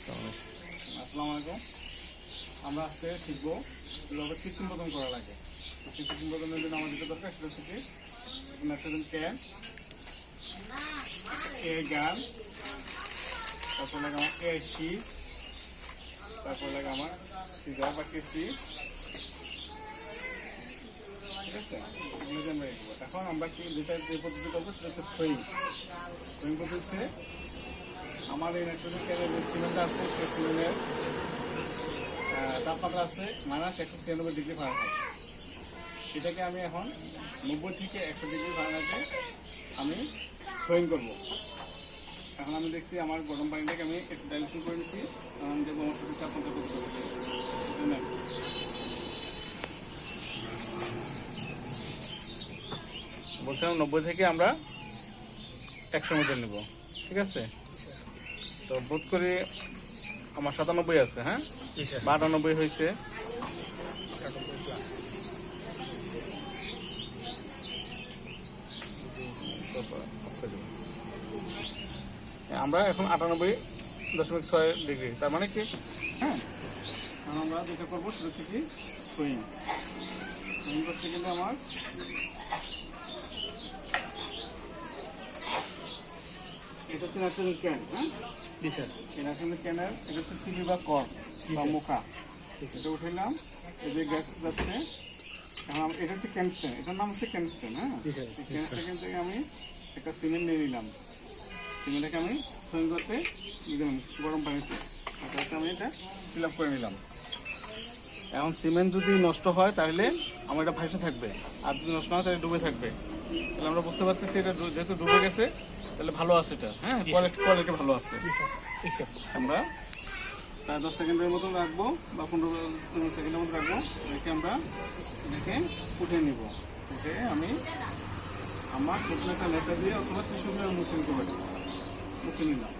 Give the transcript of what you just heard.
আসসালামু আলাইকুম। আমরা আজকে শিখবো কিভাবে কৃত্রিম বদন করা লাগে। কৃত্রিম বদনের জন্য আমাদের যেটা দরকার সেটা হচ্ছে কি নাইট্রোজেন ক্যান, এয়ার গান, তারপর লাগে আমার এয়ার শিট, তারপর লাগে আমার সিজার বা কেচি। ঠিক আছে, এগুলো যে আমরা এগোবো। এখন আমরা কি যেটা যে পদ্ধতি করবো সেটা হচ্ছে থ্রোয়িং পদ্ধতি হচ্ছে আমার এই নাইট্রোজেন ক্যানের যে সিমেন্ট আছে সেই সিমেন্টের তাপমাত্রা আছে -196 ফারেনহাইট। এটাকে আমি এখন 90 থেকে 100 ডিগ্রি ফারেনহাইটে আমি থ্রোয়িং করব। এখন আমি দেখছি আমার গরম পানিটাকে আমি একটু ডাইলেশন করে নিচ্ছি, কারণ আমি দেখবো আমার সঠিক তাপমাত্রা করতে বসে বলছিলাম 90 থেকে আমরা 100 মধ্যে নেব। ঠিক আছে, তো বোধ করি আমার 97 আছে। হ্যাঁ, 98 হয়েছে। আমরা এখন 98.6 ডিগ্রি, তার মানে কি হ্যাঁ আমরা যেটা করবো সেটা হচ্ছে কি থ্রোয়িং করতে গেলে আমার এটা হচ্ছে নাইট্রোজেন ক্যান। হ্যাঁ, নাইট্রোজেন ক্যানের এটা হচ্ছে সিলি বা কর্ড বা মুখা। এটা উঠাইলাম, এই যে গ্যাস যাচ্ছে। এখন এটা হচ্ছে ক্যানস্টেন, এটার নাম হচ্ছে ক্যানস্টেন। হ্যাঁ, ক্যানস্টেন থেকে আমি একটা সিমেন্ট নিয়ে নিলাম। সিমেন্টটাকে আমি থ্রোয়িং করতে দিলাম গরম পানিতে। আমি এটা ফিল আপ করে নিলাম। এখন সিমেন্ট যদি নষ্ট হয় তাহলে আমার এটা ভাসে থাকবে, আর যদি নষ্ট না হয় তাহলে ডুবে থাকবে। তাহলে আমরা বুঝতে পারতেছি এটা যেহেতু ডুবে গেছে তাহলে ভালো আছে এটা। হ্যাঁ, কোয়ালিটি ভালো আছে। আমরা প্রায় 10 সেকেন্ডের মতো রাখবো বা 15 সেকেন্ডের মতো রাখবো, রেখে আমরা এটাকে উঠে নিব। উঠে আমি আমার শুকনো একটা লেখা দিয়ে অথবা টিস্যু দিয়ে মুছে নিতে পারি। মুছে নিলাম।